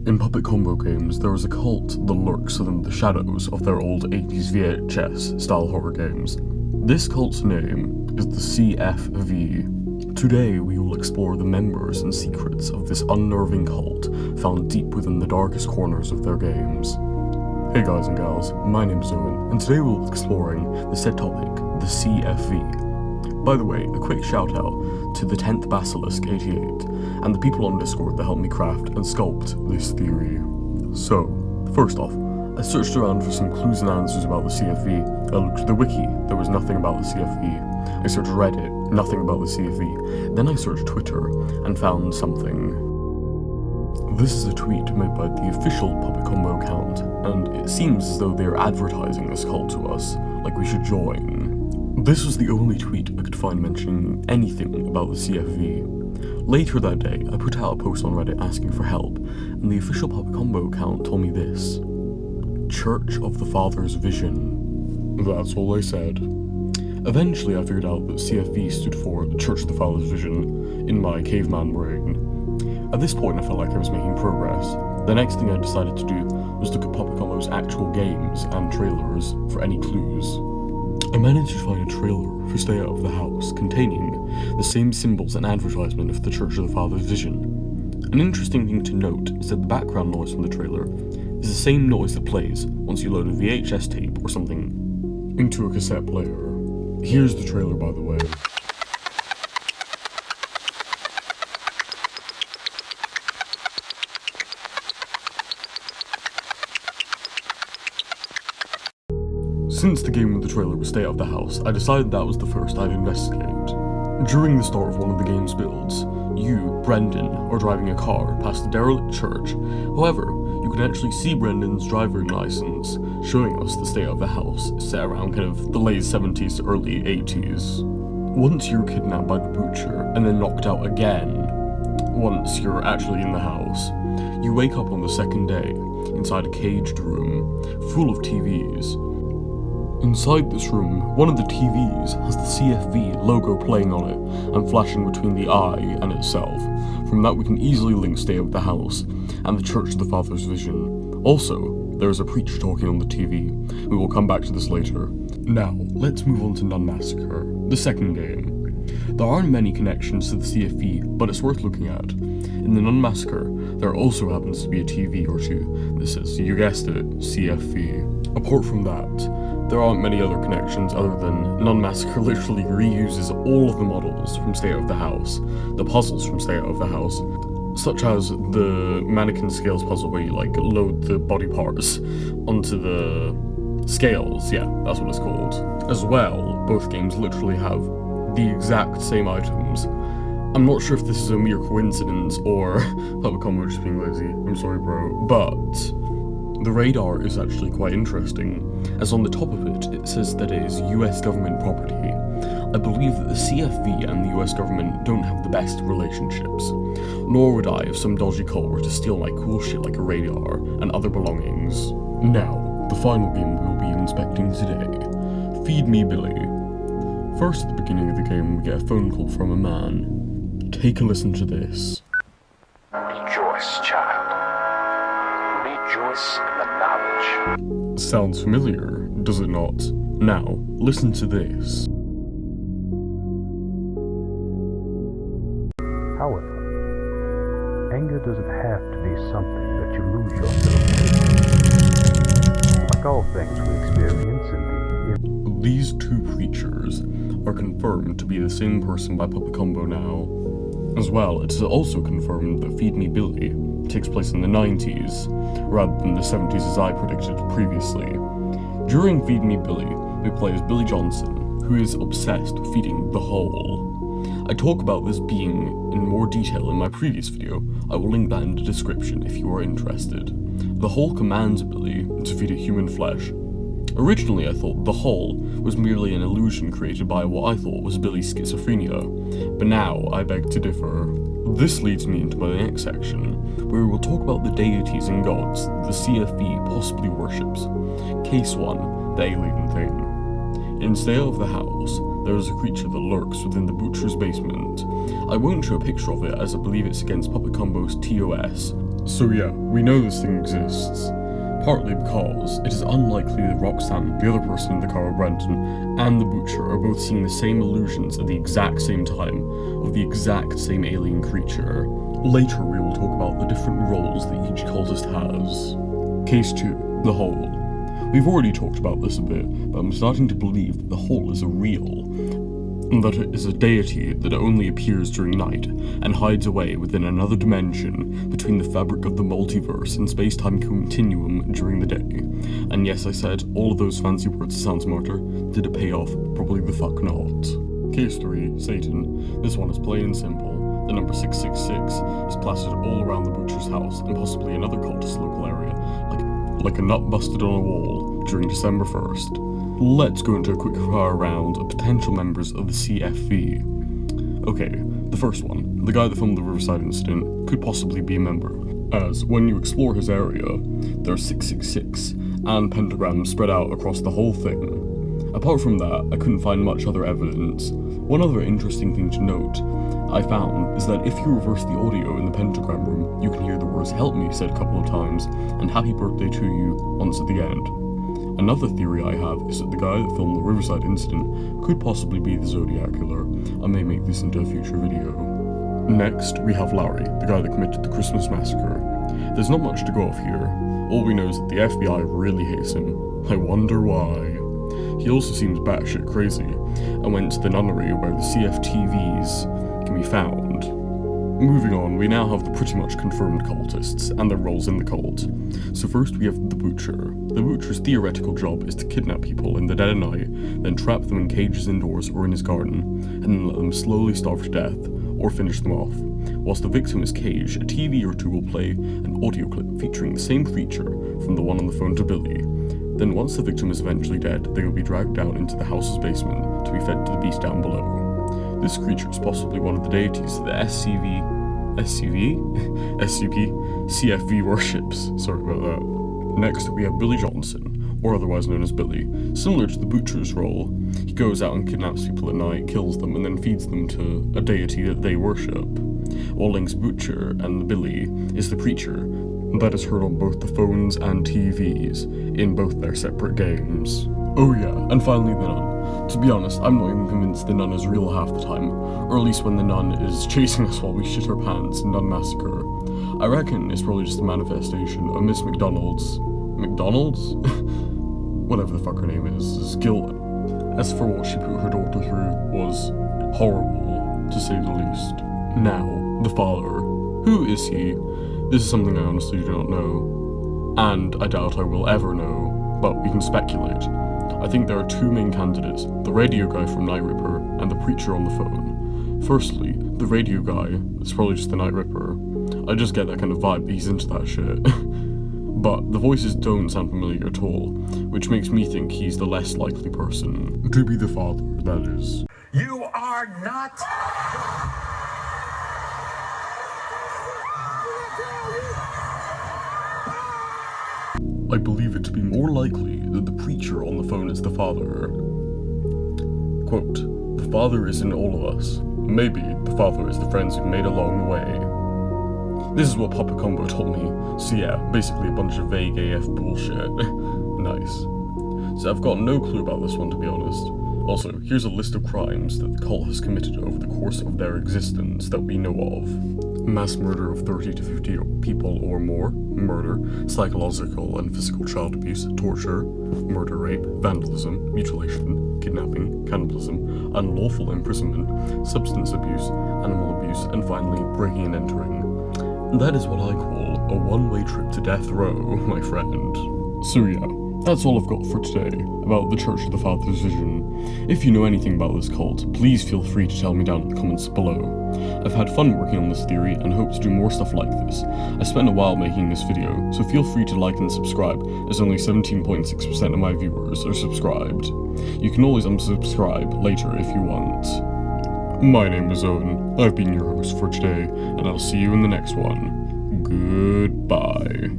In puppet combo games, there is a cult that lurks within the shadows of their old 80s VHS-style horror games. This cult's name is the CFV. Today, we will explore the members and secrets of this unnerving cult found deep within the darkest corners of their games. Hey guys and gals, my name's Dosen't, and today we'll be exploring the said topic, the CFV. By the way, a quick shout out to the 10th Basilisk 88 and the people on Discord that helped me craft and sculpt this theory. So, first off, I searched around for some clues and answers about the CFV. I looked at the wiki, there was nothing about the CFV. I searched Reddit, nothing about the CFV. Then I searched Twitter and found something. This is a tweet made by the official Puppet Combo account, and it seems as though they're advertising this cult to us, like we should join. This was the only tweet I could find mentioning anything about the CFV. Later that day, I put out a post on Reddit asking for help, and the official Puppet Combo account told me this. Church of the Father's Vision. That's all they said. Eventually I figured out that CFV stood for the Church of the Father's Vision in my caveman brain. At this point I felt like I was making progress. The next thing I decided to do was look at Puppet Combo's actual games and trailers for any clues. I managed to find a trailer for Stay Out of the House containing the same symbols and advertisement of the Church of the Father's Vision. An interesting thing to note is that the background noise from the trailer is the same noise that plays once you load a VHS tape or something into a cassette player. Here's the trailer, by the way. Since the game with the trailer was Stay Out of the House, I decided that was the first I'd investigate. During the start of one of the game's builds, you, Brendan, are driving a car past a derelict church. However, you can actually see Brendan's driving license, showing us the Stay Out of the House is set around kind of the late 70s to early 80s. Once you're kidnapped by the butcher, and then knocked out again, once you're actually in the house, you wake up on the second day, inside a caged room, full of TVs. Inside this room, one of the TVs has the CFV logo playing on it and flashing between the eye and itself. From that we can easily link Stay Out of the House and the Church of the Father's Vision. Also, there is a preacher talking on the TV. We will come back to this later. Now, let's move on to NonMassacre, the second game. There aren't many connections to the CFV, but it's worth looking at. In the NonMassacre, there also happens to be a TV or two. This is, you guessed it, CFV. Apart from that, there aren't many other connections other than NonMassacre literally reuses all of the models from Stay Out of the House, the puzzles from Stay Out of the House, such as the mannequin scales puzzle where you load the body parts onto the scales, yeah, that's what it's called. As well, both games literally have the exact same items. I'm not sure if this is a mere coincidence or Puppet Combo just being lazy, I'm sorry bro, but the radar is actually quite interesting, as on the top of it, it says that it is US government property. I believe that the CFV and the US government don't have the best relationships, nor would I if some dodgy cult were to steal my cool shit like a radar and other belongings. Now, the final game we'll be inspecting today, Feed Me Billy. First at the beginning of the game we get a phone call from a man. Take a listen to this. Rejoice, child. Rejoice in the knowledge. Sounds familiar, does it not? Now, listen to this. However, anger doesn't have to be something that you lose yourself in. Like all things we experience in the... These two preachers are confirmed to be the same person by Puppet Combo now. As well, it is also confirmed that Feed Me Billy takes place in the 90s, rather than the 70s as I predicted previously. During Feed Me Billy, we play as Billy Johnson, who is obsessed with feeding the whole. I talk about this being in more detail in my previous video. I will link that in the description if you are interested. The whole commands Billy to feed it human flesh. Originally I thought the whole was merely an illusion created by what I thought was Billy's schizophrenia, but now I beg to differ. This leads me into my next section, where we will talk about the deities and gods the CFV possibly worships. Case 1, the alien thing. In Stay Out of the House, there is a creature that lurks within the butcher's basement. I won't show a picture of it as I believe it's against Puppet Combo's TOS, So yeah, we know this thing exists, partly because it is unlikely that Roxanne, the other person in the car with Brendan, and the Butcher are both seeing the same illusions at the exact same time of the exact same alien creature. Later we will talk about the different roles that each cultist has. Case 2. The Hole. We've already talked about this a bit, but I'm starting to believe that the Hole is a real, and that it is a deity that only appears during night and hides away within another dimension between the fabric of the multiverse and space-time continuum during the day. And yes, I said all of those fancy words to sound smarter. Did it pay off? Probably the fuck not. Case 3, Satan. This one is plain and simple. The number 666 is plastered all around the Butcher's house and possibly another cultist local area, like a nut busted on a wall during December 1st. Let's go into a quick fire round of potential members of the CFV. Okay, the first one, the guy that filmed the Riverside incident, could possibly be a member, as when you explore his area, there are 666 and pentagrams spread out across the whole thing. Apart from that, I couldn't find much other evidence. One other interesting thing to note I found is that if you reverse the audio in the pentagram room, you can hear the words "help me" said a couple of times, and "happy birthday to you" once at the end. Another theory I have is that the guy that filmed the Riverside incident could possibly be the Zodiac Killer. I may make this into a future video. Next, we have Larry, the guy that committed the Christmas massacre. There's not much to go off here. All we know is that the FBI really hates him. I wonder why. He also seems batshit crazy, and went to the nunnery where the CFTVs can be found. Moving on, we now have the pretty much confirmed cultists and their roles in the cult. So first we have the Butcher. The Butcher's theoretical job is to kidnap people in the dead of night, then trap them in cages indoors or in his garden, and then let them slowly starve to death, or finish them off. Whilst the victim is caged, a TV or two will play an audio clip featuring the same creature from the one on the phone to Billy. Then once the victim is eventually dead, they will be dragged down into the house's basement to be fed to the beast down below. This creature is possibly one of the deities that the CFV worships. Sorry about that. Next, we have Billy Johnson, or otherwise known as Billy. Similar to the Butcher's role, he goes out and kidnaps people at night, kills them, and then feeds them to a deity that they worship. While Link's Butcher and Billy is the preacher that is heard on both the phones and TVs in both their separate games. Oh yeah, and finally the nun. To be honest, I'm not even convinced the nun is real half the time, or at least when the nun is chasing us while we shit our pants in NonMassacre. I reckon it's probably just a manifestation of Miss McDonald's whatever the fuck her name is guilt. As for what she put her daughter through was horrible, to say the least. Now, the father. Who is he? This is something I honestly do not know, and I doubt I will ever know, but we can speculate. I think there are two main candidates, the radio guy from Night Ripper and the preacher on the phone. Firstly, the radio guy, it's probably just the Night Ripper. I just get that kind of vibe that he's into that shit. But the voices don't sound familiar at all, which makes me think he's the less likely person to be the father, that is. You are not. I believe it to be more likely that the preacher on the phone is the father. Quote, "The father is in all of us. Maybe the father is the friends we've made along the way." This is what Papa Combo told me, so yeah, basically a bunch of vague AF bullshit. Nice. So I've got no clue about this one, to be honest. Also, here's a list of crimes that the cult has committed over the course of their existence that we know of. Mass murder of 30 to 50 people or more, murder, psychological and physical child abuse, torture, murder, rape, vandalism, mutilation, kidnapping, cannibalism, unlawful imprisonment, substance abuse, animal abuse, and finally, breaking and entering. That is what I call a one-way trip to death row, my friend. So yeah, that's all I've got for today about the Church of the Father's Vision. If you know anything about this cult, please feel free to tell me down in the comments below. I've had fun working on this theory and hope to do more stuff like this. I spent a while making this video, so feel free to like and subscribe, as only 17.6% of my viewers are subscribed. You can always unsubscribe later if you want. My name is Owen, I've been your host for today, and I'll see you in the next one. Goodbye.